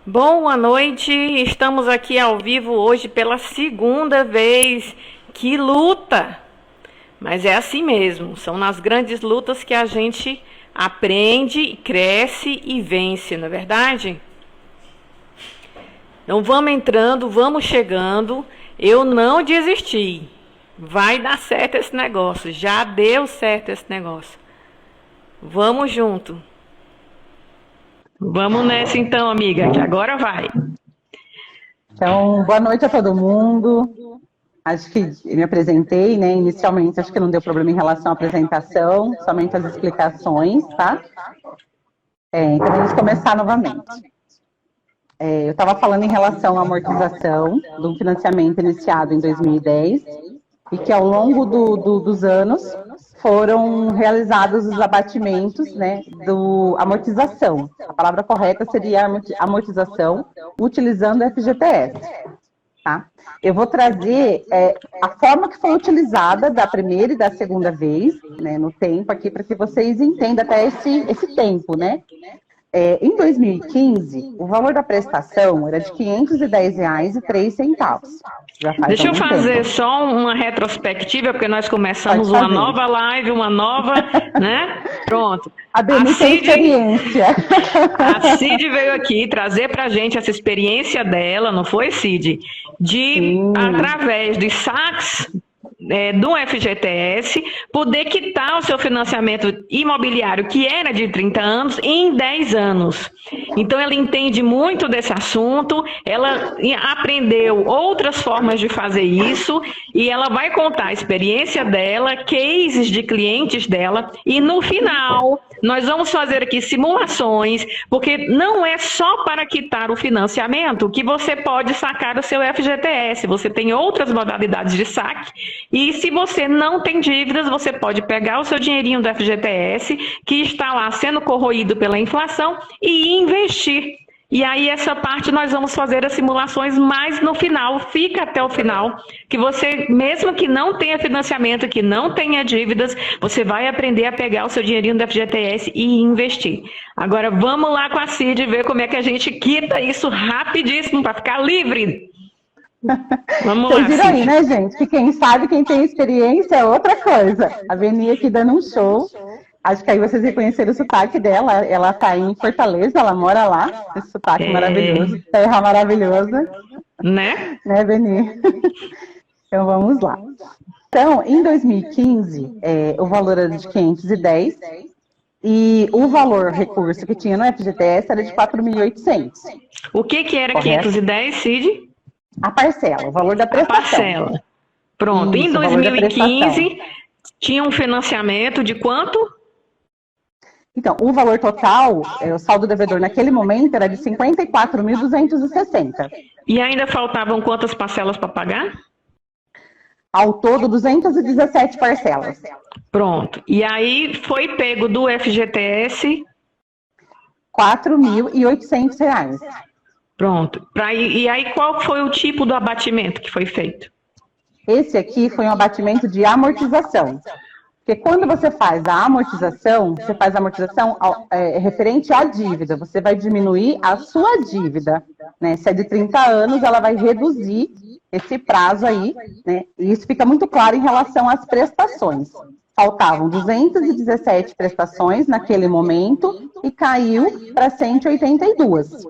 Boa noite, estamos aqui ao vivo hoje pela segunda vez. Que luta! Mas é assim mesmo, são nas grandes lutas que a gente aprende, cresce e vence, não é verdade? Então vamos entrando, vamos chegando. Eu não desisti. Vai dar certo esse negócio, já deu certo esse negócio. Vamos junto. Vamos nessa então, amiga, que agora vai. Então, boa noite a todo mundo. Acho que me apresentei, né? Inicialmente, acho que não deu problema em relação à apresentação, somente as explicações, tá? Então, vamos começar novamente. Eu estava falando em relação à amortização do financiamento iniciado em 2010 e que ao longo dos anos foram realizados os abatimentos, né, do amortização. A palavra correta seria amortização, utilizando o FGTS. Tá? Eu vou trazer a forma que foi utilizada da primeira e da segunda vez, né, no tempo aqui, para que vocês entendam até esse tempo, né? Em 2015, o valor da prestação era de R$ 510,03. Deixa eu fazer só uma retrospectiva, porque nós começamos uma nova live, uma nova, né? Pronto. A Beni tem experiência. A Cid veio aqui trazer pra gente essa experiência dela, não foi, Cid? Através dos saques do FGTS, poder quitar o seu financiamento imobiliário, que era de 30 anos, em 10 anos. Então, ela entende muito desse assunto, ela aprendeu outras formas de fazer isso, e ela vai contar a experiência dela, cases de clientes dela, e no final, nós vamos fazer aqui simulações, porque não é só para quitar o financiamento que você pode sacar o seu FGTS, você tem outras modalidades de saque, e se você não tem dívidas, você pode pegar o seu dinheirinho do FGTS, que está lá sendo corroído pela inflação, e investir. E aí essa parte nós vamos fazer as simulações, mas no final, fica até o final, que você, mesmo que não tenha financiamento, que não tenha dívidas, você vai aprender a pegar o seu dinheirinho do FGTS e investir. Agora vamos lá com a Cid ver como é que a gente quita isso rapidíssimo para ficar livre. Vamos lá, vocês viram aí, né, gente? Que quem sabe, quem tem experiência é outra coisa. A Beni aqui dando um show. Acho que aí vocês reconheceram o sotaque dela. Ela está em Fortaleza, ela mora lá. Esse sotaque maravilhoso, terra maravilhosa. Né? Né, Beni? Então, vamos lá. Então, em 2015, o valor era de 510 e o valor recurso que tinha no FGTS era de 4.800. O que era correto? 510, Cid? A parcela, o valor da prestação. A parcela. Pronto. Isso, em 2015, tinha um financiamento de quanto? Então, o valor total, o saldo devedor naquele momento era de 54.260. E ainda faltavam quantas parcelas para pagar? Ao todo, 217 parcelas. Pronto. E aí foi pego do FGTS? R$ 4.800. Pronto. E aí qual foi o tipo do abatimento que foi feito? Esse aqui foi um abatimento de amortização. Porque quando você faz a amortização, referente à dívida. Você vai diminuir a sua dívida. Né? Se é de 30 anos, ela vai reduzir esse prazo aí. Né? E isso fica muito claro em relação às prestações. Faltavam 217 prestações naquele momento e caiu para 182.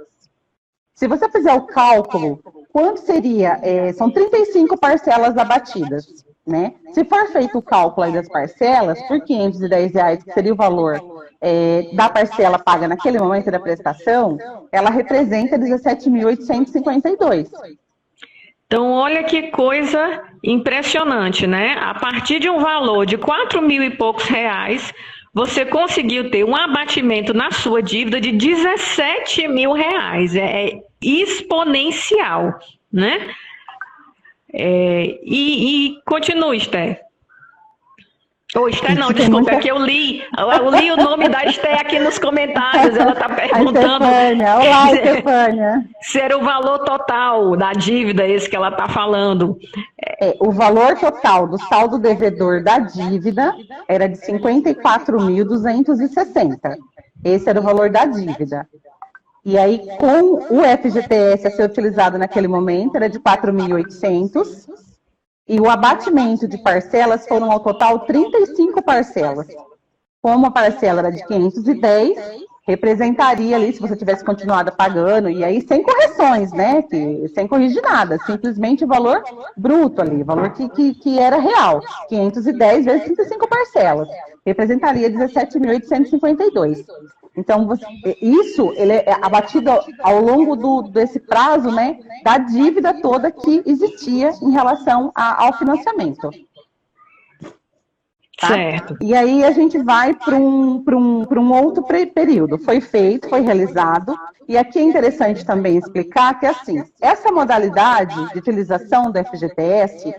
Se você fizer o cálculo, quanto seria? São 35 parcelas abatidas, né? Se for feito o cálculo aí das parcelas, por R$ 510, que seria o valor da parcela paga naquele momento da prestação, ela representa 17.852. Então, olha que coisa impressionante, né? A partir de um valor de 4.000 e poucos reais, você conseguiu ter um abatimento na sua dívida de R$17.000. É exponencial, né? E continue, Esté. Esté não, desculpa, é que eu li o nome da Esté aqui nos comentários, ela está perguntando Olá, Estefânia. Se era o valor total da dívida, esse que ela está falando. O valor total do saldo devedor da dívida era de 54.260. Esse era o valor da dívida. E aí, com o FGTS a ser utilizado naquele momento, era de 4.800, e o abatimento de parcelas foram ao total 35 parcelas. Como a parcela era de 510, representaria ali, se você tivesse continuado pagando, e aí sem correções, né? Sem corrigir nada, simplesmente o valor bruto ali, o valor que era real. 510 vezes 35 parcelas, representaria 17.852. Então, isso ele é abatido ao longo desse prazo, né, da dívida toda que existia em relação ao financiamento. Tá? Certo. E aí a gente vai para um outro período. Foi feito, foi realizado. E aqui é interessante também explicar que, assim, essa modalidade de utilização do FGTS,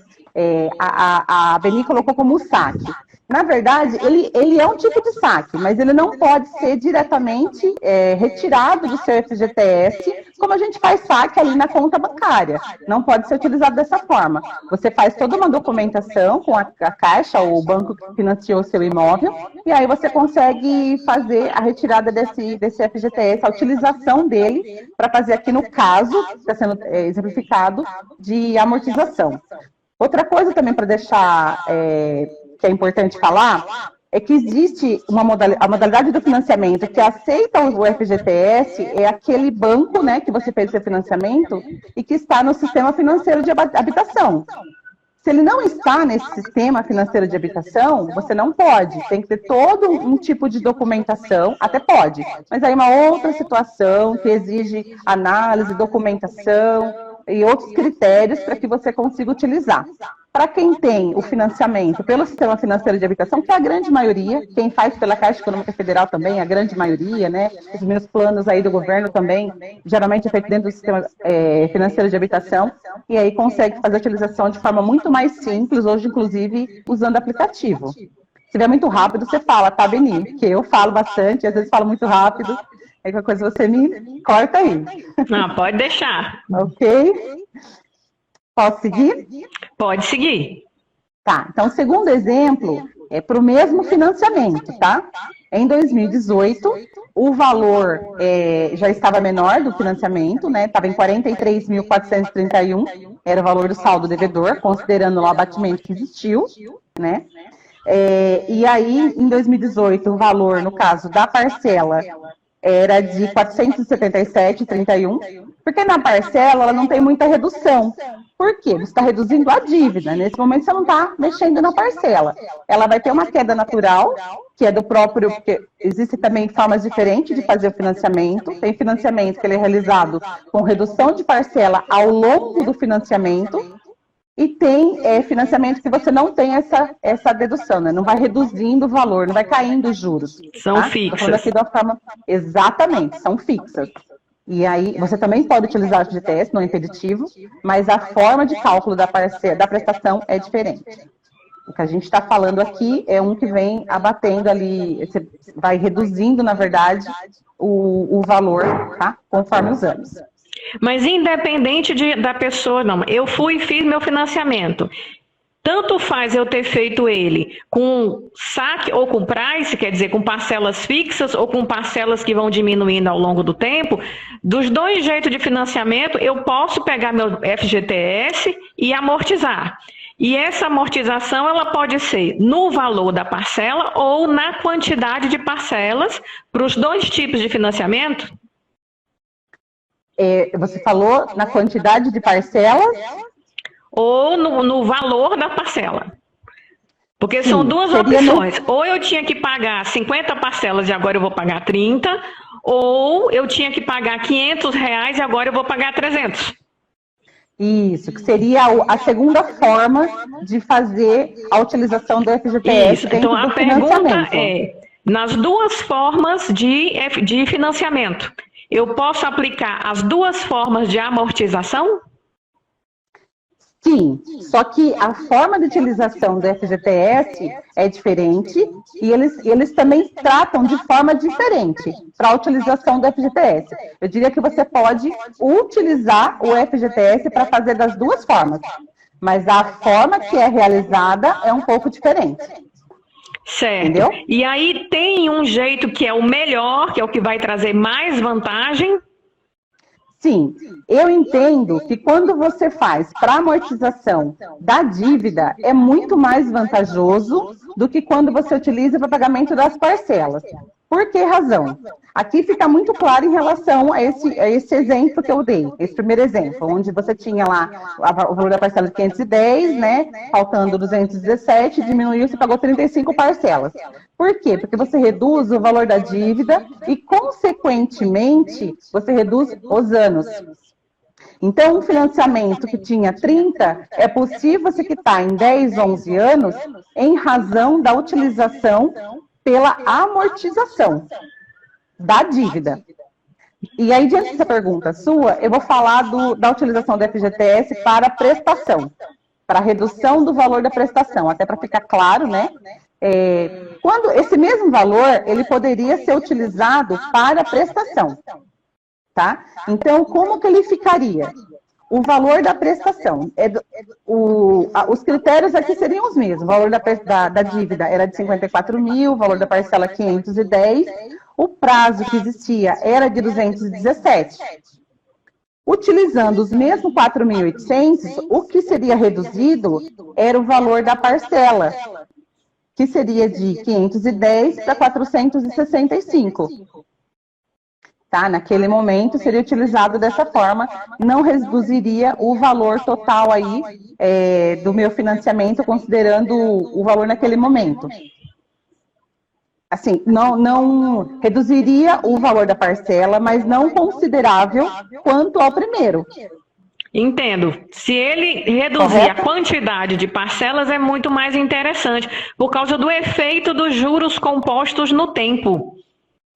a Beni colocou como saque. Na verdade, ele é um tipo de saque, mas ele não pode ser diretamente retirado do seu FGTS, como a gente faz saque ali na conta bancária. Não pode ser utilizado dessa forma. Você faz toda uma documentação com a Caixa ou o banco que financiou o seu imóvel, e aí você consegue fazer a retirada desse FGTS, a utilização dele, para fazer aqui no caso, que está sendo exemplificado, de amortização. Outra coisa também para deixar que é importante falar, é que existe a modalidade do financiamento que aceita o FGTS, é aquele banco, né, que você fez o seu financiamento e que está no sistema financeiro de habitação. Se ele não está nesse sistema financeiro de habitação, você não pode. Tem que ter todo um tipo de documentação, até pode, mas aí uma outra situação que exige análise, documentação e outros critérios para que você consiga utilizar. Para quem tem o financiamento pelo sistema financeiro de habitação, que é a grande maioria, quem faz pela Caixa Econômica Federal também, a grande maioria, né? Os meus planos aí do governo também, geralmente é feito dentro do sistema financeiro de habitação, e aí consegue fazer a utilização de forma muito mais simples, hoje inclusive usando aplicativo. Se estiver muito rápido, você fala, tá, Beni? Porque eu falo bastante, às vezes falo muito rápido, aí qualquer coisa você me corta aí. Não, pode deixar. Ok? Posso seguir? Pode seguir. Tá, então o segundo exemplo é para o mesmo financiamento, tá? Em 2018, o valor já estava menor do financiamento, né? Estava em 43.431, era o valor do saldo devedor, considerando o abatimento que existiu, né? E aí, em 2018, o valor, no caso da parcela, era de 477,31, porque na parcela ela não tem muita redução. Por quê? Você está reduzindo a dívida. Nesse momento você não está mexendo na parcela. Ela vai ter uma queda natural, que é do próprio, porque existem também formas diferentes de fazer o financiamento. Tem financiamento que ele é realizado com redução de parcela ao longo do financiamento, e tem financiamento que você não tem essa dedução, né? Não vai reduzindo o valor, não vai caindo os juros. São fixas. Tô falando aqui de uma forma... Exatamente, são fixas. E aí, você também pode utilizar o FGTS, não é impeditivo, mas a forma de cálculo da prestação é diferente. O que a gente está falando aqui é um que vem abatendo ali, você vai reduzindo, na verdade, o valor, tá? Conforme os anos. Mas independente da pessoa, não. Eu fui e fiz meu financiamento. Tanto faz eu ter feito ele com saque ou com price, quer dizer, com parcelas fixas ou com parcelas que vão diminuindo ao longo do tempo, dos dois jeitos de financiamento, eu posso pegar meu FGTS e amortizar. E essa amortização, ela pode ser no valor da parcela ou na quantidade de parcelas para os dois tipos de financiamento? Você falou na quantidade de parcelas? Ou no valor da parcela. Porque são duas opções. Ou eu tinha que pagar 50 parcelas e agora eu vou pagar 30, ou eu tinha que pagar R$500 e agora eu vou pagar 300. Isso, que seria a segunda forma de fazer a utilização do FGTS. Isso, então a pergunta é, nas duas formas de financiamento, eu posso aplicar as duas formas de amortização? Sim, só que a forma de utilização do FGTS é diferente e eles também tratam de forma diferente para a utilização do FGTS. Eu diria que você pode utilizar o FGTS para fazer das duas formas, mas a forma que é realizada é um pouco diferente. Certo. Entendeu? E aí tem um jeito que é o melhor, que é o que vai trazer mais vantagem? Sim, eu entendo que quando você faz para amortização da dívida, é muito mais vantajoso do que quando você utiliza para pagamento das parcelas. Por que razão? Aqui fica muito claro em relação a esse exemplo que eu dei, esse primeiro exemplo, onde você tinha lá o valor da parcela de 510, né, faltando 217, diminuiu, você pagou 35 parcelas. Por quê? Porque você reduz o valor da dívida e, consequentemente, você reduz os anos. Então, um financiamento que tinha 30, é possível você quitar em 10, 11 anos, em razão da utilização pela amortização da dívida. E aí, diante dessa pergunta sua, eu vou falar da utilização do FGTS para prestação, para redução do valor da prestação, até para ficar claro, né? Quando esse mesmo valor, ele poderia ser utilizado para prestação, tá? Então, como que ele ficaria? O valor da prestação, os critérios aqui seriam os mesmos, o valor da dívida era de 54 mil, o valor da parcela 510, o prazo que existia era de 217. Utilizando os mesmos 4.800, o que seria reduzido era o valor da parcela, que seria de 510 para 465. Tá? Naquele momento seria utilizado dessa forma, não reduziria o valor total aí do meu financiamento, considerando o valor naquele momento. Assim, não reduziria o valor da parcela, mas não considerável quanto ao primeiro. Entendo. Se ele reduzir a quantidade de parcelas, é muito mais interessante, por causa do efeito dos juros compostos no tempo.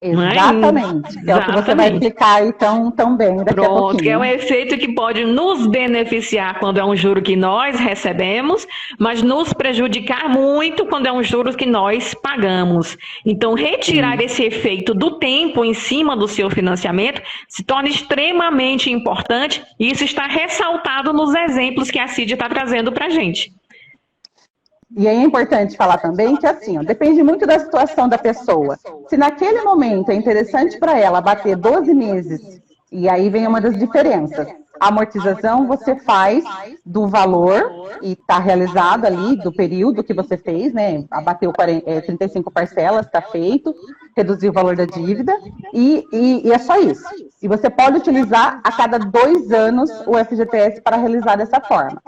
Exatamente, é o que você vai explicar aí tão bem daqui a pouquinho. Que é um efeito que pode nos beneficiar quando é um juro que nós recebemos, mas nos prejudicar muito quando é um juro que nós pagamos. Então, retirar esse efeito do tempo em cima do seu financiamento se torna extremamente importante, e isso está ressaltado nos exemplos que a Cid está trazendo para a gente. E é importante falar também que, assim, depende muito da situação da pessoa. Se naquele momento é interessante para ela bater 12 meses, e aí vem uma das diferenças. A amortização você faz do valor e está realizado ali, do período que você fez, né? Abateu 35 parcelas, está feito, reduziu o valor da dívida, e é só isso. E você pode utilizar a cada 2 anos o FGTS para realizar dessa forma.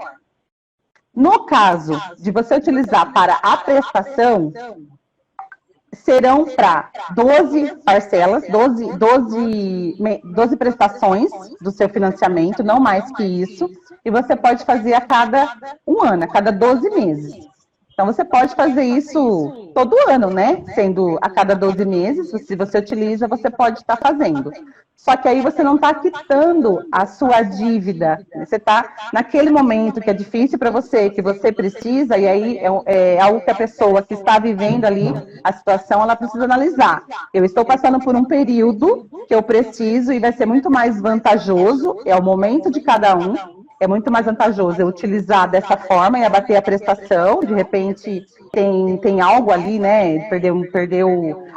No caso de você utilizar para a prestação, serão para 12 parcelas, 12 prestações do seu financiamento, não mais que isso, e você pode fazer a cada 1 ano, a cada 12 meses. Então, você pode fazer isso todo ano, né? Sendo a cada 12 meses, se você utiliza, você pode estar fazendo. Só que aí você não está quitando a sua dívida. Você está naquele momento que é difícil para você, que você precisa, e aí é algo que a pessoa que está vivendo ali, a situação, ela precisa analisar. Eu estou passando por um período que eu preciso e vai ser muito mais vantajoso, é o momento de cada um. É muito mais vantajoso eu utilizar dessa forma e abater a prestação. De repente, tem algo ali, né?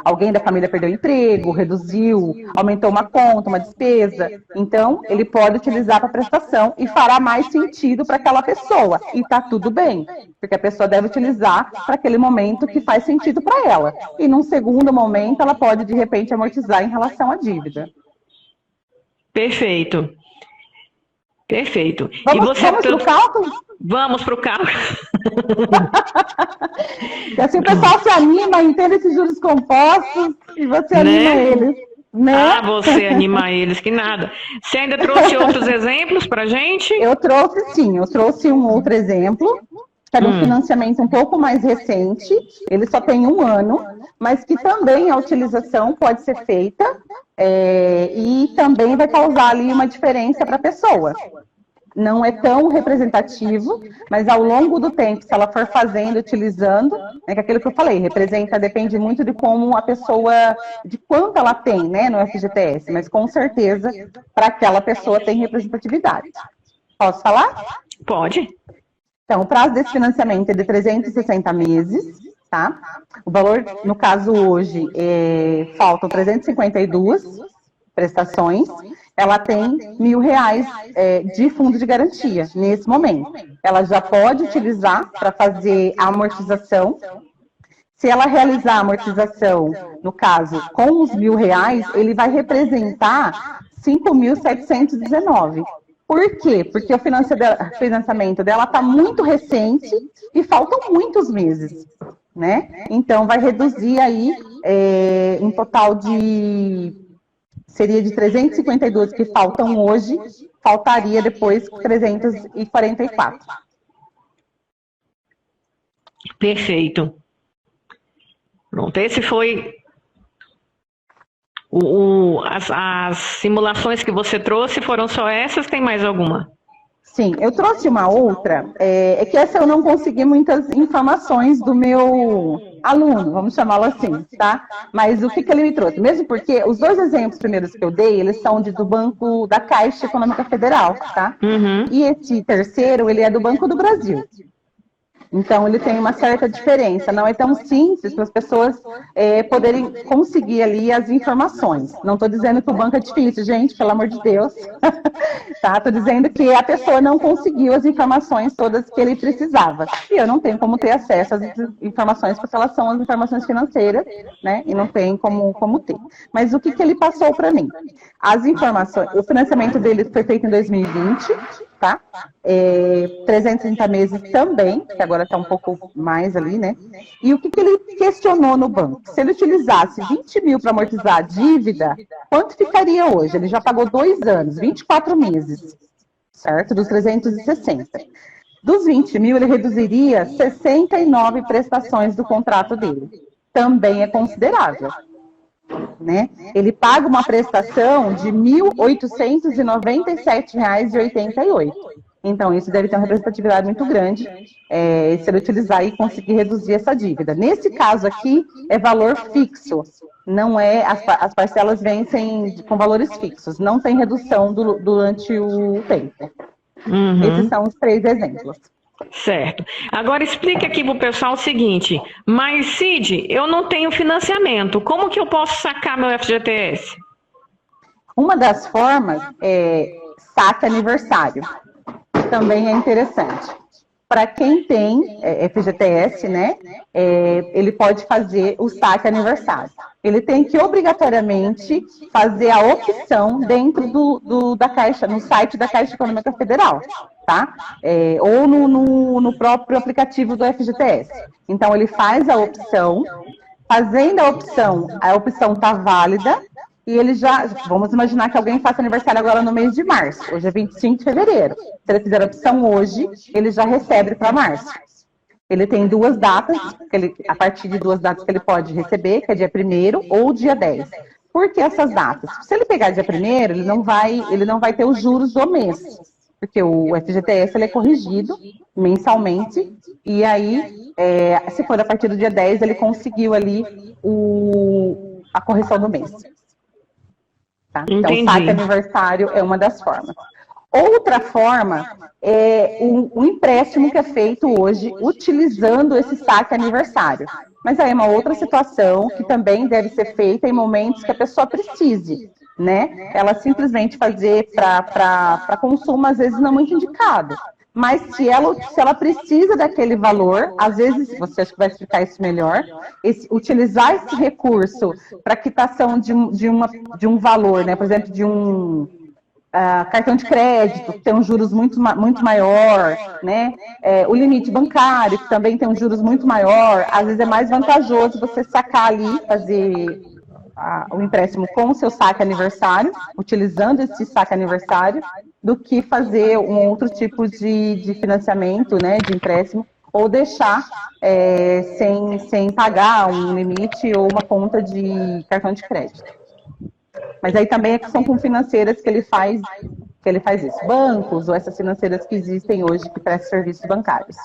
Alguém da família perdeu o emprego, reduziu, aumentou uma conta, uma despesa. Então, ele pode utilizar para prestação e fará mais sentido para aquela pessoa. E está tudo bem, porque a pessoa deve utilizar para aquele momento que faz sentido para ela. E num segundo momento, ela pode, de repente, amortizar em relação à dívida. Perfeito. Vamos para o cálculo? Vamos para o cálculo. E assim o pessoal se anima, entende esses juros compostos e você anima eles. Né? Você anima eles, que nada. Você ainda trouxe outros exemplos para a gente? Eu trouxe um outro exemplo, que era um financiamento um pouco mais recente, ele só tem 1 ano, mas que também a utilização pode ser feita e também vai causar ali uma diferença para a pessoa. Não é tão representativo, mas ao longo do tempo, se ela for fazendo, utilizando, que é aquilo que eu falei, depende muito de como a pessoa, de quanto ela tem, né, no FGTS, mas com certeza, para aquela pessoa tem representatividade. Posso falar? Pode. Então, o prazo desse financiamento é de 360 meses, tá? O valor, no caso hoje, faltam 352 prestações, ela tem R$ 1.000 de fundo de garantia nesse momento. Ela já pode utilizar para fazer a amortização. Se ela realizar a amortização, no caso, com os R$ 1.000, ele vai representar 5.719. Por quê? Porque o financiamento dela está muito recente e faltam muitos meses, né? Então, vai reduzir aí um total seria de 352 que faltam hoje, faltaria depois 344. Perfeito. Pronto, esse foi as simulações que você trouxe, foram só essas? Tem mais alguma? Sim, eu trouxe uma outra, é que essa eu não consegui muitas informações do meu aluno, vamos chamá-lo assim, tá? Mas o que ele me trouxe? Mesmo porque os dois exemplos primeiros que eu dei, eles são do Banco da Caixa Econômica Federal, tá? Uhum. E esse terceiro, ele é do Banco do Brasil. Então, ele tem uma certa diferença. Não é tão simples para as pessoas poderem conseguir ali as informações. Não estou dizendo que o banco é difícil, gente, pelo amor de Deus. Tá? Estou dizendo que a pessoa não conseguiu as informações todas que ele precisava. E eu não tenho como ter acesso às informações, porque elas são as informações financeiras, né? E não tem como ter. Mas o que ele passou para mim? As informações, o financiamento dele foi feito em 2020, tá? 330 meses também, que agora está um pouco mais ali, né? E o que ele questionou no banco? Se ele utilizasse 20 mil para amortizar a dívida, quanto ficaria hoje? Ele já pagou 2 anos, 24 meses, certo? Dos 360. Dos 20 mil, ele reduziria 69 prestações do contrato dele. Também é considerável. Né? Ele paga uma prestação de R$ 1.897,88. Então, isso deve ter uma representatividade muito grande se ele utilizar e conseguir reduzir essa dívida. Nesse caso aqui, é valor fixo. Não é, as parcelas vencem com valores fixos. Não tem redução durante o tempo. Uhum. Esses são os 3 exemplos. Certo. Agora explique aqui para o pessoal o seguinte, mas Cid, eu não tenho financiamento, como que eu posso sacar meu FGTS? Uma das formas é saque aniversário, também é interessante. Para quem tem FGTS, né, ele pode fazer o saque aniversário. Ele tem que obrigatoriamente fazer a opção dentro da Caixa, no site da Caixa Econômica Federal, tá? Ou no próprio aplicativo do FGTS. Então, ele faz a opção, fazendo a opção está válida, e ele já, vamos imaginar que alguém faça aniversário agora no mês de março, hoje é 25 de fevereiro. Se ele fizer a opção hoje, ele já recebe para março. Ele tem 2 datas, a partir de 2 datas que ele pode receber, que é dia 1º ou dia 10. Por que essas datas? Se ele pegar dia 1º, ele não vai ter os juros do mês, porque o FGTS ele é corrigido mensalmente, e aí, se for a partir do dia 10, ele conseguiu ali a correção do mês. Tá? Então, o saque aniversário é uma das formas. Outra forma é um empréstimo que é feito hoje utilizando esse saque aniversário. Mas aí é uma outra situação que também deve ser feita em momentos que a pessoa precise, né? Ela simplesmente fazer para consumo, às vezes, não muito indicado. Mas se ela precisa daquele valor, às vezes, você acha que vai explicar isso melhor, utilizar esse recurso para quitação de um valor, né? Por exemplo, de um cartão de crédito, que tem um juros muito maior, né? O limite bancário, que também tem um juros muito maior, às vezes é mais vantajoso você sacar ali, fazer o empréstimo com o seu saque aniversário, utilizando esse saque aniversário, do que fazer um outro tipo de financiamento, né, de empréstimo, ou deixar sem pagar um limite ou uma conta de cartão de crédito. Mas aí também são com financeiras que ele faz isso, bancos ou essas financeiras que existem hoje que prestam serviços bancários.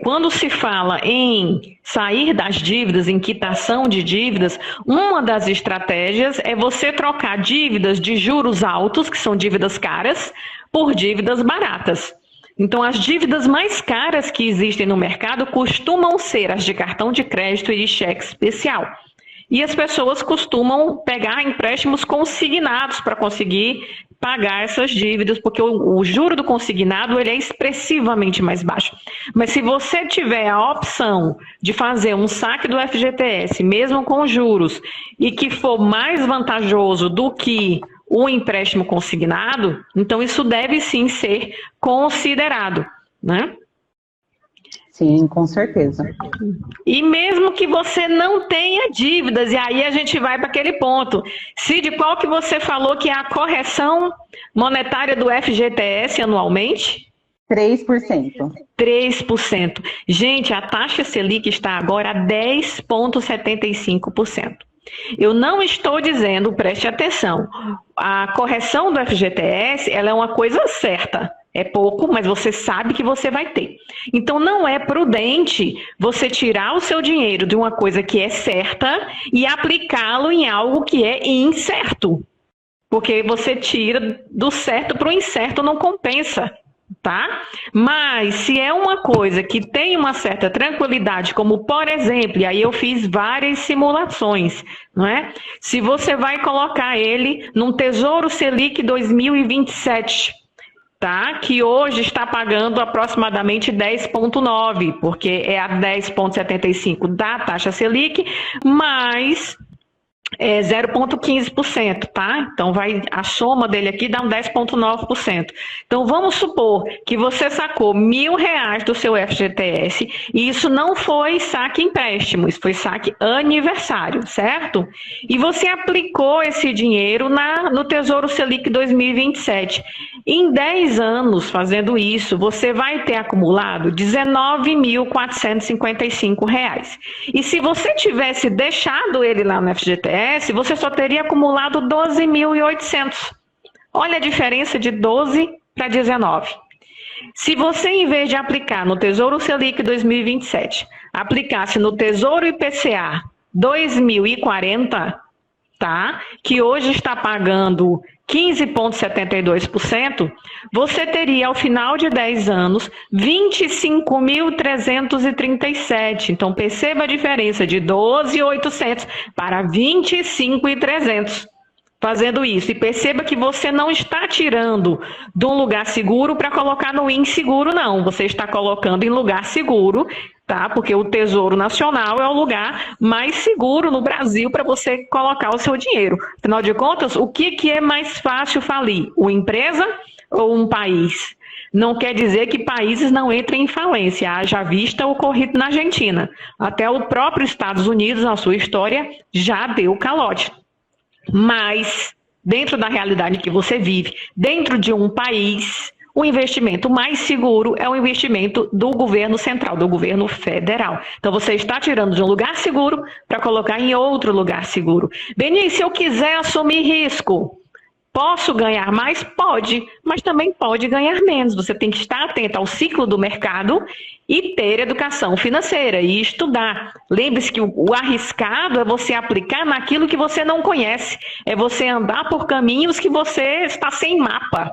Quando se fala em sair das dívidas, em quitação de dívidas, uma das estratégias é você trocar dívidas de juros altos, que são dívidas caras, por dívidas baratas. Então, as dívidas mais caras que existem no mercado costumam ser as de cartão de crédito e de cheque especial. e as pessoas costumam pegar empréstimos consignados para conseguir pagar essas dívidas, porque o juro do consignado ele é expressivamente mais baixo. Mas se você tiver a opção de fazer um saque do FGTS, mesmo com juros, e que for mais vantajoso do que o empréstimo consignado, então isso deve sim ser considerado, né? Sim, com certeza. E mesmo que você não tenha dívidas, e aí a gente vai para aquele ponto. Cid, qual que você falou que é a correção monetária do FGTS anualmente? 3%. 3%. Gente, a taxa Selic está agora a 10,75%. Eu não estou dizendo, preste atenção, a correção do FGTS, ela é uma coisa certa. É pouco, mas você sabe que você vai ter. Então, não é prudente você tirar o seu dinheiro de uma coisa que é certa e aplicá-lo em algo que é incerto. Porque você tira do certo para o incerto, não compensa, tá? Mas, se é uma coisa que tem uma certa tranquilidade, como, por exemplo, e aí eu fiz várias simulações, não é? Se você vai colocar ele num Tesouro Selic 2027, tá? Que hoje está pagando aproximadamente 10,9%, porque é a 10,75% da taxa Selic, mais 0,15%, tá? Então, a soma dele aqui dá um 10,9%. Então, vamos supor que você sacou R$1.000 do seu FGTS e isso não foi saque empréstimo, isso foi saque aniversário, certo? E você aplicou esse dinheiro no Tesouro Selic 2027. Em 10 anos fazendo isso, você vai ter acumulado R$19.455. E se você tivesse deixado ele lá no FGTS, você só teria acumulado 12.800. Olha a diferença de 12 para 19. Se você, em vez de aplicar no Tesouro Selic 2027, aplicasse no Tesouro IPCA 2040, tá? Que hoje está pagando 15,72%, você teria, ao final de 10 anos, 25.337. Então, perceba a diferença de 12.800 para 25.300 fazendo isso. E perceba que você não está tirando de um lugar seguro para colocar no inseguro, não. Você está colocando em lugar seguro, tá? Porque o Tesouro Nacional é o lugar mais seguro no Brasil para você colocar o seu dinheiro. Afinal de contas, o que é mais fácil falir? Uma empresa ou um país? Não quer dizer que países não entrem em falência, haja vista o ocorrido na Argentina. Até o próprio Estados Unidos, na sua história, já deu calote. Mas, dentro da realidade que você vive, dentro de um país, o investimento mais seguro é o investimento do governo central, do governo federal. Então, você está tirando de um lugar seguro para colocar em outro lugar seguro. Beni, se eu quiser assumir risco, posso ganhar mais? Pode, mas também pode ganhar menos. Você tem que estar atento ao ciclo do mercado e ter educação financeira e estudar. Lembre-se que o arriscado é você aplicar naquilo que você não conhece. É você andar por caminhos que você está sem mapa,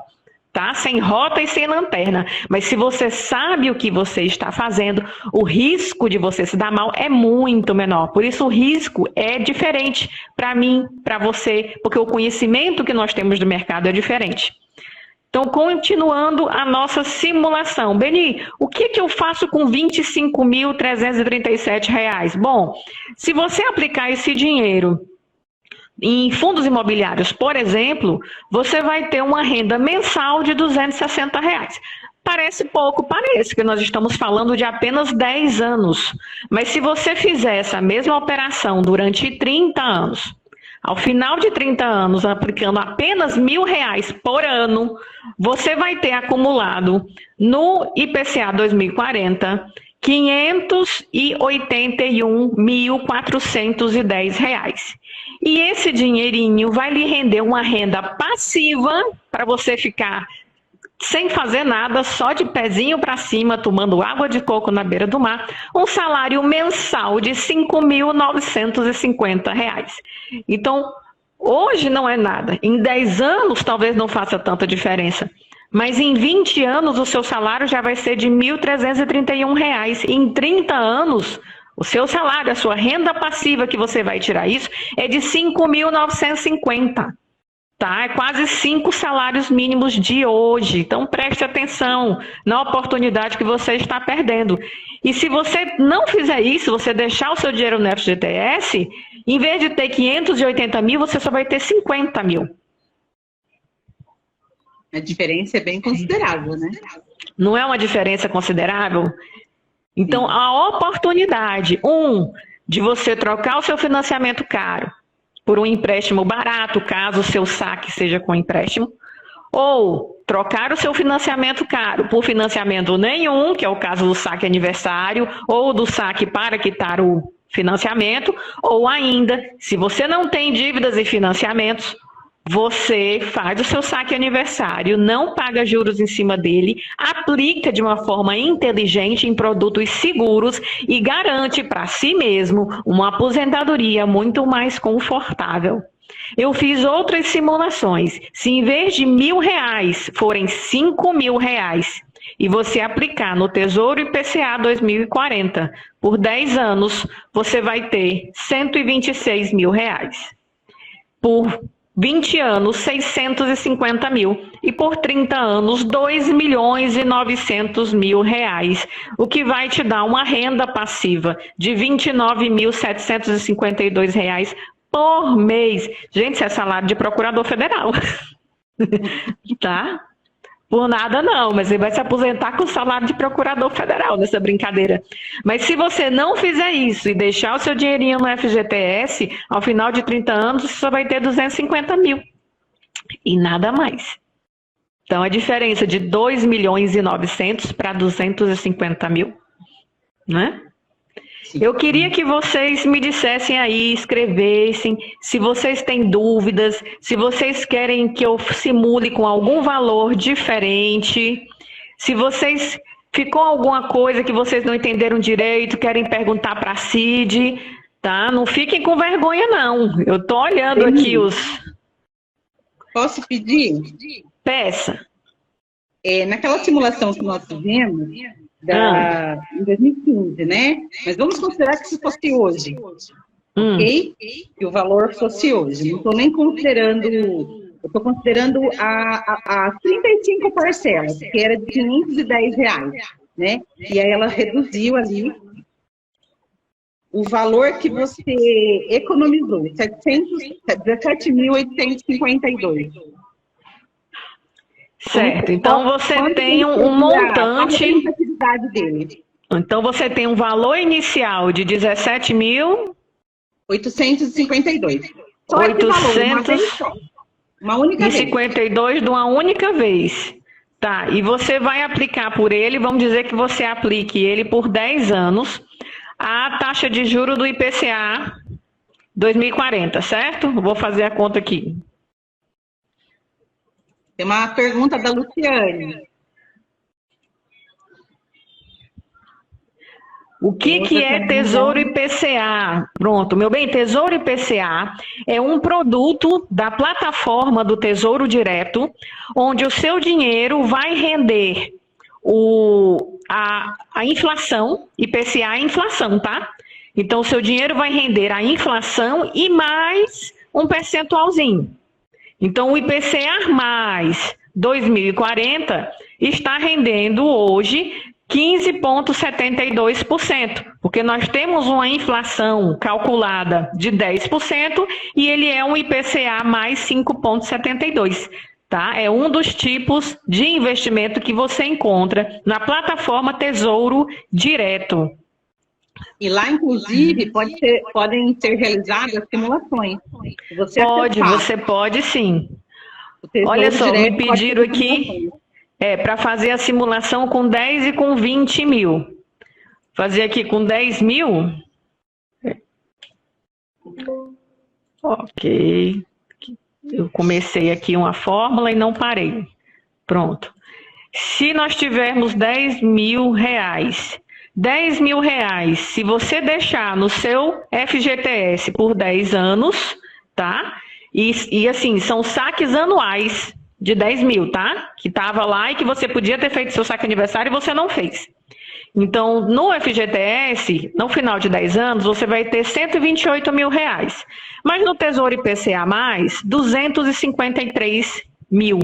tá? Sem rota e sem lanterna. Mas se você sabe o que você está fazendo, o risco de você se dar mal é muito menor. Por isso o risco é diferente para mim, para você, porque o conhecimento que nós temos do mercado é diferente. Então, continuando a nossa simulação. Beni, o que eu faço com R$ 25.337? Bom, se você aplicar esse dinheiro em fundos imobiliários, por exemplo, você vai ter uma renda mensal de R$ 260. Parece pouco, parece que nós estamos falando de apenas 10 anos. Mas se você fizer essa mesma operação durante 30 anos, ao final de 30 anos, aplicando apenas R$1.000 por ano, você vai ter acumulado no IPCA 2040 R$ 581.410. E esse dinheirinho vai lhe render uma renda passiva para você ficar sem fazer nada, só de pezinho para cima, tomando água de coco na beira do mar, um salário mensal de R$ 5.950. Então, hoje não é nada. Em 10 anos, talvez não faça tanta diferença. Mas em 20 anos, o seu salário já vai ser de R$ 1.331. Em 30 anos, O seu salário, a sua renda passiva que você vai tirar isso é de 5.950. Tá? É quase 5 salários mínimos de hoje. Então preste atenção na oportunidade que você está perdendo. E se você não fizer isso, você deixar o seu dinheiro no FGTS, em vez de ter 580 mil, você só vai ter 50 mil. A diferença é bem considerável, né? Não é uma diferença considerável? Então, a oportunidade, de você trocar o seu financiamento caro por um empréstimo barato, caso o seu saque seja com empréstimo, ou trocar o seu financiamento caro por financiamento nenhum, que é o caso do saque aniversário, ou do saque para quitar o financiamento, ou ainda, se você não tem dívidas e financiamentos, você faz o seu saque aniversário, não paga juros em cima dele, aplica de uma forma inteligente em produtos seguros e garante para si mesmo uma aposentadoria muito mais confortável. Eu fiz outras simulações. Se em vez de R$1.000 forem R$5.000 e você aplicar no Tesouro IPCA 2040 por 10 anos, você vai ter R$126 mil. Por 20 anos, 650 mil. E por 30 anos, 2.900.000 reais. O que vai te dar uma renda passiva de 29.752 reais por mês. Gente, isso é salário de procurador federal. Tá? Por nada não, mas ele vai se aposentar com o salário de procurador federal nessa brincadeira. Mas se você não fizer isso e deixar o seu dinheirinho no FGTS, ao final de 30 anos, você só vai ter 250 mil. E nada mais. Então, a diferença de 2.900.000 para 250 mil, né? Eu queria que vocês me dissessem aí, escrevessem, se vocês têm dúvidas, se vocês querem que eu simule com algum valor diferente, se vocês ficou alguma coisa que vocês não entenderam direito, querem perguntar para a Cid, tá? Não fiquem com vergonha, não. Eu estou olhando aqui os... Posso pedir? Peça. Naquela simulação que nós fizemos... em 2015, né? Mas vamos considerar que isso fosse hoje, ok? Que o valor fosse hoje. Não estou nem considerando, eu estou considerando as 35 parcelas, que era de R$510, né? E aí ela reduziu ali o valor que você economizou, 17.852. Certo, então você tem um montante... Dele. Então você tem um valor inicial de 17.852. Só 852 de uma única vez. Tá, e você vai aplicar por ele, vamos dizer que você aplique ele por 10 anos, a taxa de juros do IPCA 2040, certo? Vou fazer a conta aqui. Tem uma pergunta da Luciane. O que é Tesouro IPCA? Pronto, meu bem, Tesouro IPCA é um produto da plataforma do Tesouro Direto, onde o seu dinheiro vai render a inflação, IPCA é inflação, tá? Então, o seu dinheiro vai render a inflação e mais um percentualzinho. Então, o IPCA mais 2040 está rendendo hoje 15,72%, porque nós temos uma inflação calculada de 10% e ele é um IPCA mais 5,72%. Tá? É um dos tipos de investimento que você encontra na plataforma Tesouro Direto. E lá, inclusive, podem ser realizadas simulações. Você pode sim. Olha só, me pediram aqui para fazer a simulação com 10 e com 20 mil. Fazer aqui com 10 mil. Ok. Eu comecei aqui uma fórmula e não parei. Pronto. Se nós tivermos 10 mil reais... 10 mil reais, se você deixar no seu FGTS por 10 anos, tá? E assim, são saques anuais de 10 mil, tá? Que tava lá e que você podia ter feito seu saque aniversário e você não fez. Então, no FGTS, no final de 10 anos, você vai ter R$128 mil. Mas no Tesouro IPCA+, 253 mil.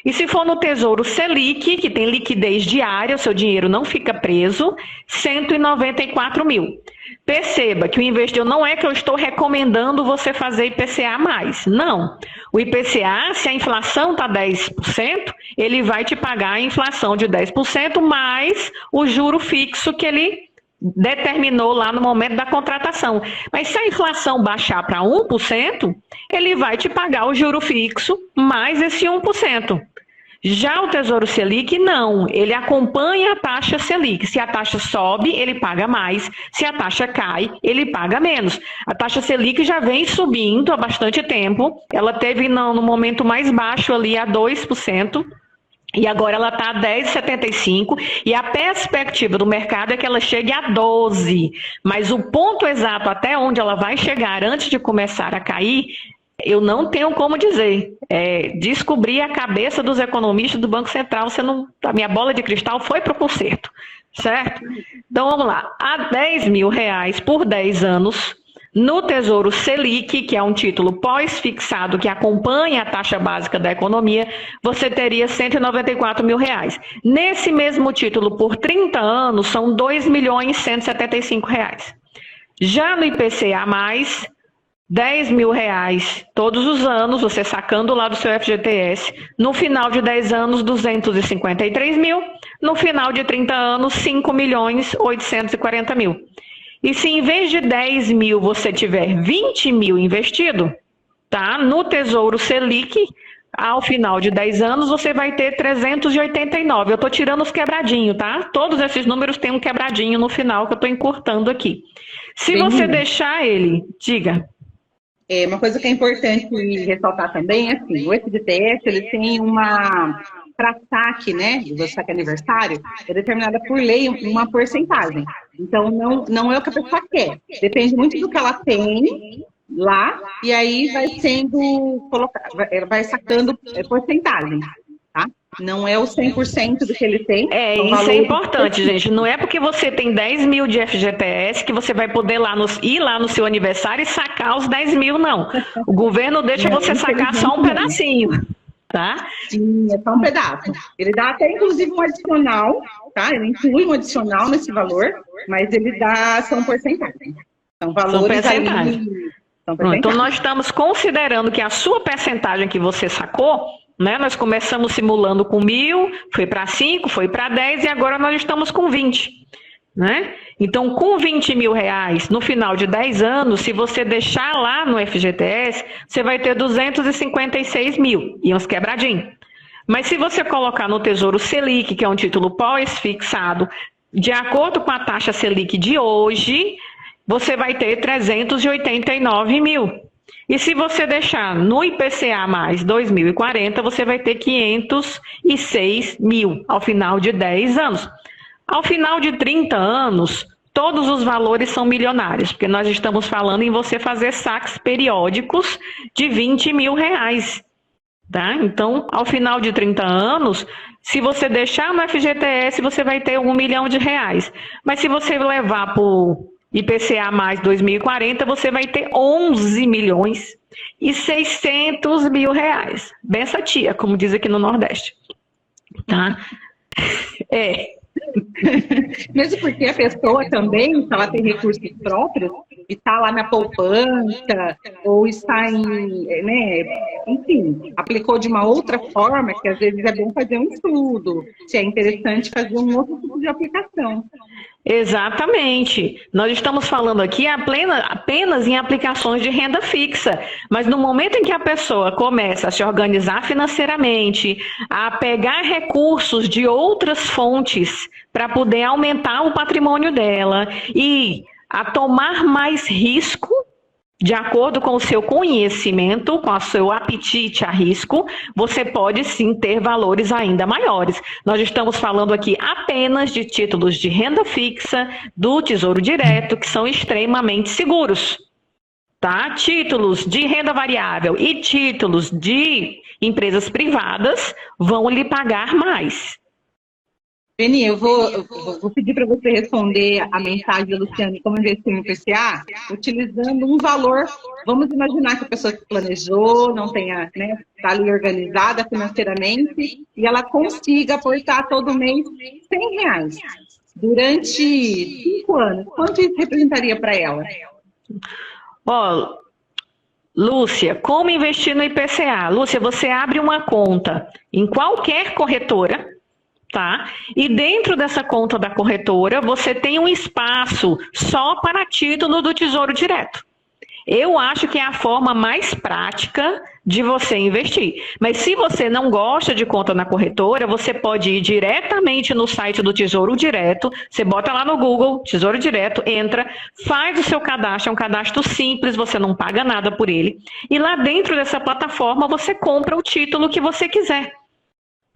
E se for no Tesouro Selic, que tem liquidez diária, o seu dinheiro não fica preso, 194 mil. Perceba que o investidor não é que eu estou recomendando você fazer IPCA+. Não. O IPCA, se a inflação está 10%, ele vai te pagar a inflação de 10% mais o juro fixo que ele determinou lá no momento da contratação. Mas se a inflação baixar para 1%, ele vai te pagar o juro fixo mais esse 1%. Já o Tesouro Selic, não. Ele acompanha a taxa Selic. Se a taxa sobe, ele paga mais. Se a taxa cai, ele paga menos. A taxa Selic já vem subindo há bastante tempo. Ela teve no momento mais baixo ali a 2%. E agora ela está a 10,75 e a perspectiva do mercado é que ela chegue a 12. Mas o ponto exato até onde ela vai chegar antes de começar a cair, eu não tenho como dizer. Descobrir a cabeça dos economistas do Banco Central. A minha bola de cristal foi para o concerto, certo? Então vamos lá. A R$10 mil por 10 anos, no Tesouro Selic, que é um título pós-fixado que acompanha a taxa básica da economia, você teria R$194 mil. Nesse mesmo título, por 30 anos, são R$2.175.000. Já no IPCA+, R$10 mil todos os anos, você sacando lá do seu FGTS, no final de 10 anos, 253 mil, no final de 30 anos, 5.840.000. E se em vez de 10 mil você tiver 20 mil investido, tá? No Tesouro Selic, ao final de 10 anos, você vai ter 389. Eu estou tirando os quebradinhos, tá? Todos esses números têm um quebradinho no final que eu estou encurtando aqui. Se você deixar ele, diga. Uma coisa que é importante ressaltar também é assim, o FGTS, ele tem para saque, né, do saque aniversário, é determinada por lei uma porcentagem. Então, não é o que a pessoa quer. Depende muito do que ela tem lá, e aí vai sendo colocado, vai sacando porcentagem, tá? Não é o 100% do que ele tem. Isso é importante, gente. Não é porque você tem 10 mil de FGTS que você vai poder ir lá no seu aniversário e sacar os 10 mil, não. O governo deixa você sacar só um pedacinho. Tá? Sim, é só um pedaço. Ele dá até, inclusive, um adicional, tá? Ele inclui um adicional nesse valor, mas ele dá, são porcentagens. São valores ali. Então, nós estamos considerando que a sua percentagem que você sacou, né? Nós começamos simulando com 1.000, foi para 5, foi para 10 e agora nós estamos com 20. Né? Então, com R$20 mil, no final de 10 anos, se você deixar lá no FGTS, você vai ter 256 mil e uns quebradinhos. Mas se você colocar no Tesouro Selic, que é um título pós-fixado, de acordo com a taxa Selic de hoje, você vai ter 389 mil. E se você deixar no IPCA mais 2040, você vai ter 506 mil ao final de 10 anos. Ao final de 30 anos, todos os valores são milionários, porque nós estamos falando em você fazer saques periódicos de R$20 mil. Tá? Então, ao final de 30 anos, se você deixar no FGTS, você vai ter R$1 milhão. Mas se você levar para o IPCA mais 2040, você vai ter 11 milhões e 600 mil reais. Benção tia, como diz aqui no Nordeste. Tá? Mesmo porque a pessoa também, se ela tem recursos próprios, está lá na poupança, ou está enfim, aplicou de uma outra forma, que às vezes é bom fazer um estudo, se é interessante fazer um outro tipo de aplicação. Exatamente. Nós estamos falando aqui apenas em aplicações de renda fixa, mas no momento em que a pessoa começa a se organizar financeiramente, a pegar recursos de outras fontes para poder aumentar o patrimônio dela e a tomar mais risco, de acordo com o seu conhecimento, com o seu apetite a risco, você pode sim ter valores ainda maiores. Nós estamos falando aqui apenas de títulos de renda fixa, do Tesouro Direto, que são extremamente seguros. Tá? Títulos de renda variável e títulos de empresas privadas vão lhe pagar mais. Beni, eu vou pedir para você responder a mensagem da Luciane como investir no IPCA, utilizando um valor. Vamos imaginar que a pessoa se planejou, não tenha, né, está ali organizada financeiramente e ela consiga aportar todo mês R$ 100 durante 5 anos. Quanto isso representaria para ela? Ó, Lúcia, como investir no IPCA? Lúcia, você abre uma conta em qualquer corretora, tá? E dentro dessa conta da corretora, você tem um espaço só para título do Tesouro Direto. Eu acho que é a forma mais prática de você investir. Mas se você não gosta de conta na corretora, você pode ir diretamente no site do Tesouro Direto, você bota lá no Google, Tesouro Direto, entra, faz o seu cadastro, é um cadastro simples, você não paga nada por ele. E lá dentro dessa plataforma, você compra o título que você quiser.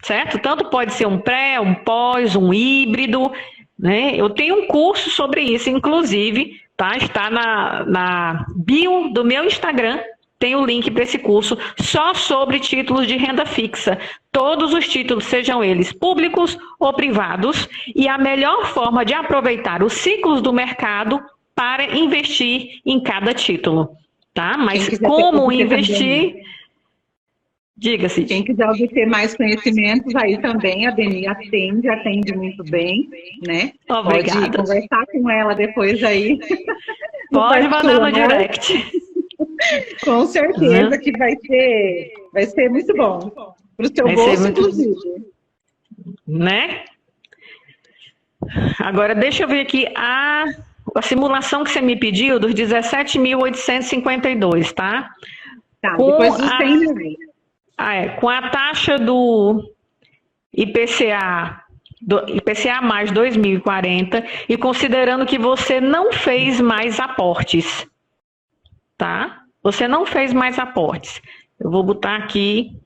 Certo? Tanto pode ser um pré, um pós, um híbrido, né? Eu tenho um curso sobre isso, inclusive, tá? Está na bio do meu Instagram, tem o link para esse curso, só sobre títulos de renda fixa. Todos os títulos, sejam eles públicos ou privados, e a melhor forma de aproveitar os ciclos do mercado para investir em cada título, tá? Mas como investir... Diga-se. Quem quiser obter mais conhecimentos, aí também a Beni atende muito bem, né? Obrigada. Pode conversar com ela depois aí. Pode mandar no direct. Com certeza que vai ser muito bom. Para o seu bolso, inclusive. Né? Agora, deixa eu ver aqui a simulação que você me pediu dos 17.852, tá? Tá, depois dos 100 mil. Com a taxa do IPCA mais 2040 e considerando que você não fez mais aportes, tá? Você não fez mais aportes. Eu vou botar aqui.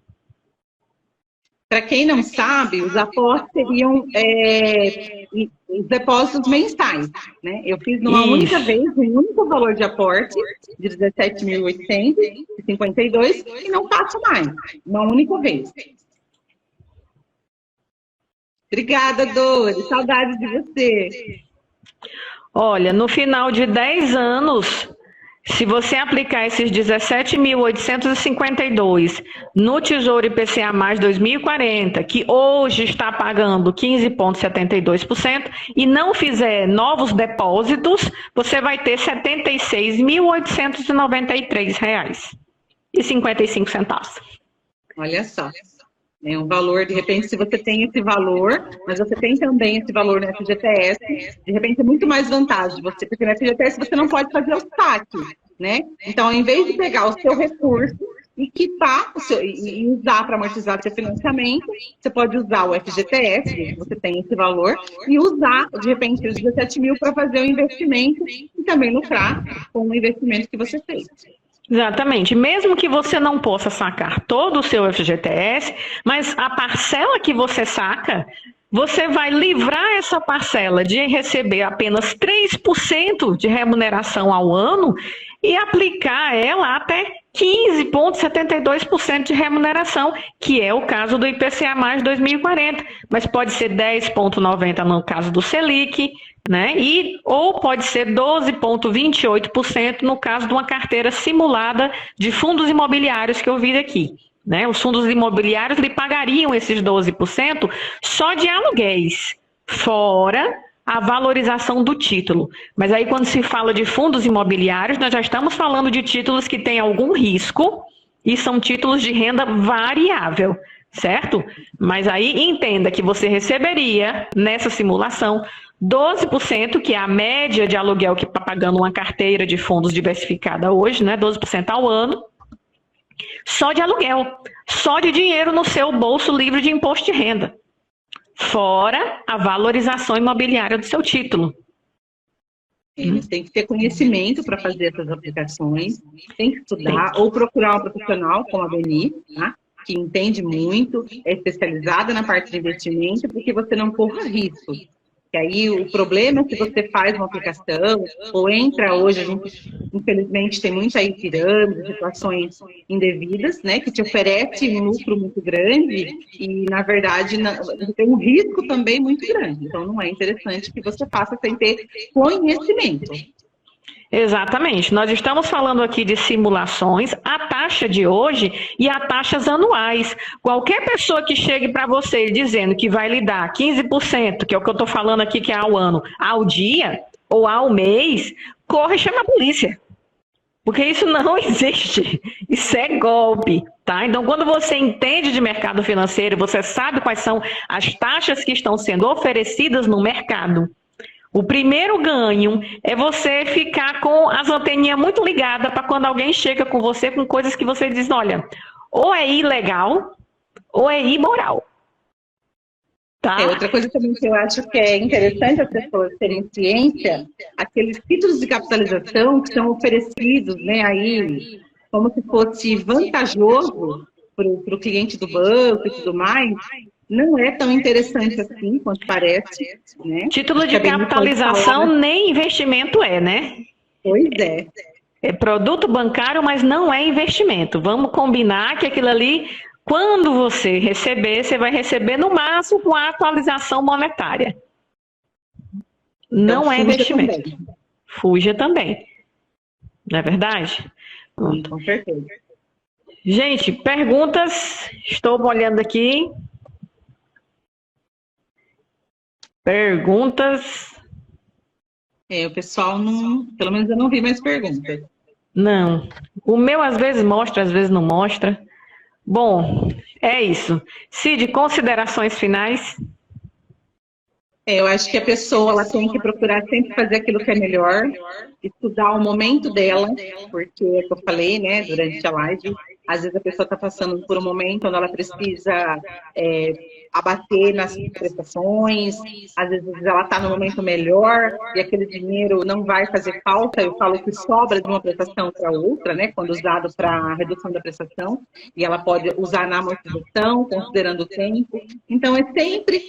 Para quem não sabe, os aportes seriam os depósitos mensais, né? Eu fiz numa única vez, um único valor de aporte, de 17.852, e não faço mais, uma única vez. Obrigada, Dori, saudade de você. Olha, no final de 10 anos... Se você aplicar esses 17.852 no Tesouro IPCA mais 2040, que hoje está pagando 15,72%, e não fizer novos depósitos, você vai ter R$ 76.893,55. Olha só. É um valor, de repente, se você tem esse valor, mas você tem também esse valor no FGTS, de repente é muito mais vantagem você, porque no FGTS você não pode fazer o saque, né? Então, ao invés de pegar o seu recurso e quitar e usar para amortizar o seu financiamento, você pode usar o FGTS, você tem esse valor, e usar, de repente, os 17 mil para fazer o investimento e também lucrar com o investimento que você fez. Exatamente. Mesmo que você não possa sacar todo o seu FGTS, mas a parcela que você saca, você vai livrar essa parcela de receber apenas 3% de remuneração ao ano e aplicar ela até 15,72% de remuneração, que é o caso do IPCA mais 2040. Mas pode ser 10,90% no caso do Selic, né? Ou pode ser 12,28% no caso de uma carteira simulada de fundos imobiliários que eu vi aqui. Né? Os fundos imobiliários lhe pagariam esses 12% só de aluguéis, fora a valorização do título. Mas aí quando se fala de fundos imobiliários, nós já estamos falando de títulos que têm algum risco e são títulos de renda variável, certo? Mas aí entenda que você receberia nessa simulação 12%, que é a média de aluguel que está pagando uma carteira de fundos diversificada hoje, né? 12% ao ano, só de aluguel, só de dinheiro no seu bolso livre de imposto de renda, fora a valorização imobiliária do seu título. Eles têm que ter conhecimento para fazer essas aplicações, tem que estudar ou procurar um profissional como a Beni, tá? Que entende muito, é especializada na parte de investimento, porque você não corra risco. E aí o problema é se você faz uma aplicação, ou entra hoje, a gente infelizmente tem muita aí pirâmide, situações indevidas, né, que te oferece um lucro muito grande e, na verdade, tem um risco também muito grande. Então, não é interessante que você faça sem ter conhecimento. Exatamente. Nós estamos falando aqui de simulações, a taxa de hoje e a taxas anuais. Qualquer pessoa que chegue para você dizendo que vai lhe dar 15%, que é o que eu estou falando aqui, que é ao ano, ao dia ou ao mês, corre e chama a polícia. Porque isso não existe. Isso é golpe, tá? Então, quando você entende de mercado financeiro, você sabe quais são as taxas que estão sendo oferecidas no mercado. O primeiro ganho é você ficar com as anteninhas muito ligadas para quando alguém chega com você com coisas que você diz, olha, ou é ilegal ou é imoral. Tá? Outra coisa também que eu acho que é interessante as pessoas terem ciência, aqueles títulos de capitalização que são oferecidos, né, aí, como se fosse vantajoso para o cliente do banco e tudo mais, não é tão interessante assim quanto parece, né? Título de capitalização nem investimento é, né? Pois é. É produto bancário, mas não é investimento. Vamos combinar que aquilo ali, quando você receber, você vai receber no máximo com a atualização monetária. Não é investimento. Também. Fuja também. Não é verdade? Pronto. Com certeza. Gente, perguntas. Estou olhando aqui. Perguntas? O pessoal não... Pelo menos eu não vi mais perguntas. Não. O meu às vezes mostra, às vezes não mostra. Bom, é isso. Cid, considerações finais? Eu acho que a pessoa ela tem que procurar sempre fazer aquilo que é melhor, estudar o momento dela, porque é o que eu falei, né, durante a live, às vezes a pessoa está passando por um momento onde ela precisa abater nas prestações, às vezes ela está no momento melhor e aquele dinheiro não vai fazer falta, eu falo que sobra de uma prestação para outra, né, quando usado para redução da prestação, e ela pode usar na amortização, considerando o tempo. Então, é sempre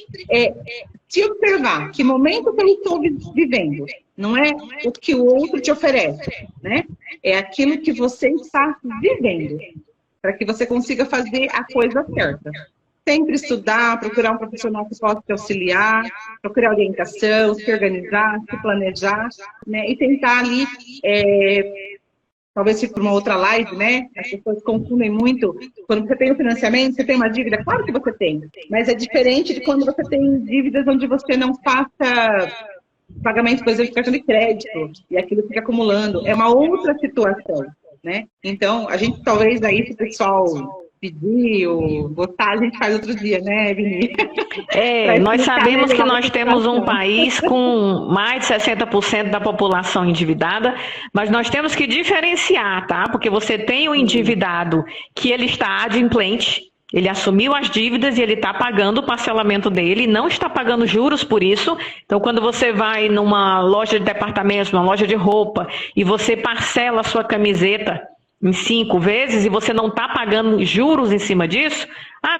se observar que momento que eu estou vivendo, não é o que o outro te oferece, né? É aquilo que você está vivendo, para que você consiga fazer a coisa certa. Sempre estudar, procurar um profissional que possa te auxiliar, procurar orientação, se organizar, se planejar, né? E tentar ali, talvez para uma outra live, né? As pessoas confundem muito. Quando você tem um financiamento, você tem uma dívida, claro que você tem, mas é diferente de quando você tem dívidas onde você não faça pagamento, por exemplo, de cartão de crédito, e aquilo fica acumulando. É uma outra situação, né? Então, a gente talvez aí, se o pessoal pedir ou votar, a gente faz outro dia, né, Vini? Nós sabemos que nós temos um país com mais de 60% da população endividada, mas nós temos que diferenciar, tá? Porque você tem o endividado que ele está adimplente, ele assumiu as dívidas e ele está pagando o parcelamento dele, não está pagando juros por isso. Então, quando você vai numa loja de departamentos, numa loja de roupa, e você parcela a sua camiseta em 5 vezes e você não está pagando juros em cima disso,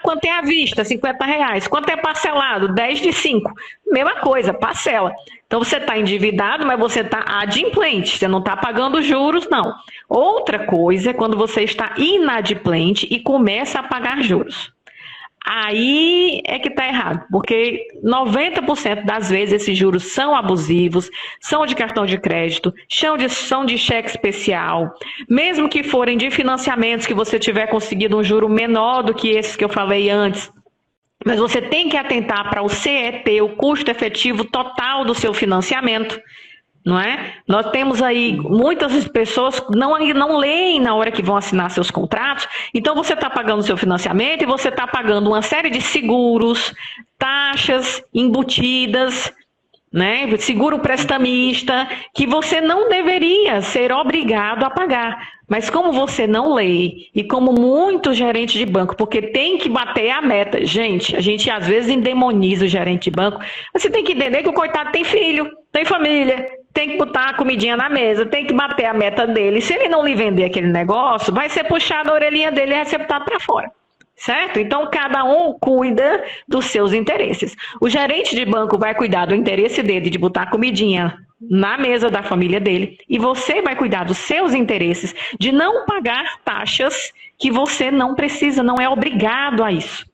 quanto é à vista? R$50. Quanto é parcelado? 10 de 5. Mesma coisa, parcela. Então, você está endividado, mas você está adimplente, você não está pagando juros, não. Outra coisa é quando você está inadimplente e começa a pagar juros. Aí é que está errado, porque 90% das vezes esses juros são abusivos, são de cartão de crédito, são de cheque especial, mesmo que forem de financiamentos que você tiver conseguido um juro menor do que esses que eu falei antes, mas você tem que atentar para o CET, o custo efetivo total do seu financiamento. Não é? Nós temos aí muitas pessoas que não leem na hora que vão assinar seus contratos, então você está pagando o seu financiamento e você está pagando uma série de seguros, taxas embutidas, né? Seguro prestamista, que você não deveria ser obrigado a pagar. Mas como você não lê, e como muito gerente de banco, porque tem que bater a meta. Gente, a gente às vezes endemoniza o gerente de banco. Você tem que entender que o coitado tem filho, tem família, tem que botar a comidinha na mesa, tem que bater a meta dele. Se ele não lhe vender aquele negócio, vai ser puxado a orelhinha dele e receptado para fora. certo? Então, cada um cuida dos seus interesses. O gerente de banco vai cuidar do interesse dele de botar comidinha na mesa da família dele, e você vai cuidar dos seus interesses de não pagar taxas que você não precisa, não é obrigado a isso.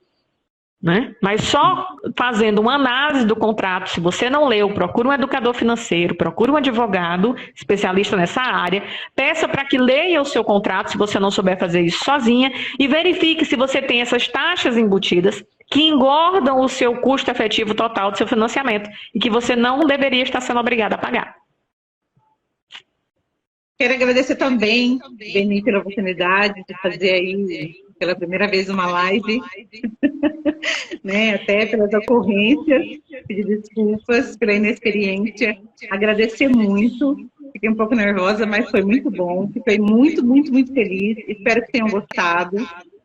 Né? Mas só fazendo uma análise do contrato, se você não leu, procure um educador financeiro, procure um advogado especialista nessa área, peça para que leia o seu contrato, se você não souber fazer isso sozinha, e verifique se você tem essas taxas embutidas que engordam o seu custo efetivo total do seu financiamento e que você não deveria estar sendo obrigado a pagar. Quero agradecer também, Beni, pela oportunidade de fazer aí pela primeira vez uma live, né, até pelas ocorrências, pedir desculpas pela inexperiência, agradecer muito, fiquei um pouco nervosa, mas foi muito bom, fiquei muito, muito, muito feliz, espero que tenham gostado,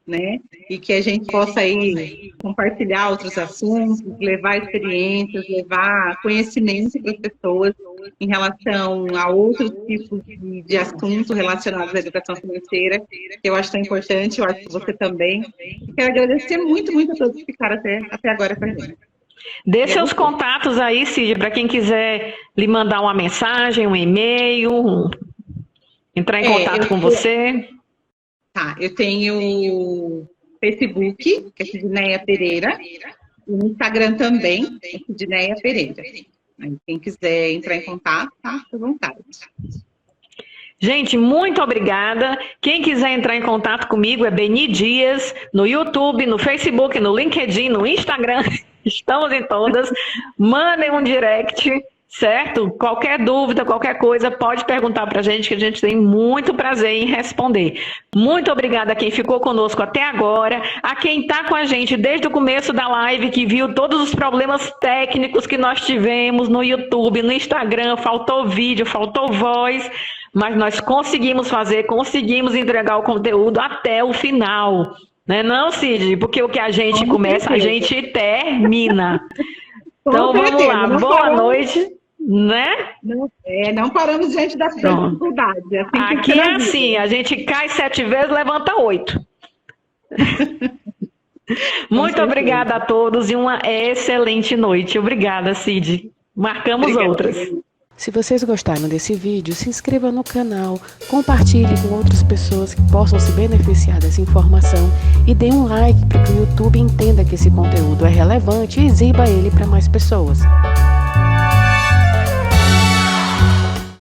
né, e que a gente possa aí compartilhar outros assuntos, levar experiências, levar conhecimento para as pessoas em relação a outros tipos de assuntos relacionados à educação financeira, que eu acho tão importante, eu acho que você também. E quero agradecer muito, muito a todos que ficaram até agora com a gente. Dê seus contatos aí, Cid, para quem quiser lhe mandar uma mensagem, um e-mail, entrar em contato com você. Tá, eu tenho o Facebook, que é Sidneia Pereira, e no Instagram também, é Sidneia Pereira. Aí, quem quiser entrar em contato, tá? Fica à vontade. Gente, muito obrigada. Quem quiser entrar em contato comigo é Beni Dias, no YouTube, no Facebook, no LinkedIn, no Instagram. Estamos em todas. Mandem um direct, certo? Qualquer dúvida, qualquer coisa, pode perguntar para a gente, que a gente tem muito prazer em responder. Muito obrigada a quem ficou conosco até agora, a quem está com a gente desde o começo da live, que viu todos os problemas técnicos que nós tivemos no YouTube, no Instagram, faltou vídeo, faltou voz, mas nós conseguimos fazer, conseguimos entregar o conteúdo até o final. Né? Não, Cid? Porque o que a gente começa, a gente termina. Então, vamos lá. Boa noite. Né? Não paramos diante das dificuldades. Assim aqui é assim, a gente cai 7 vezes, levanta 8. Muito obrigada a todos e uma excelente noite. Obrigada, Cid. Marcamos outras. Se vocês gostaram desse vídeo, se inscreva no canal, compartilhe com outras pessoas que possam se beneficiar dessa informação e dê um like para que o YouTube entenda que esse conteúdo é relevante e exiba ele para mais pessoas.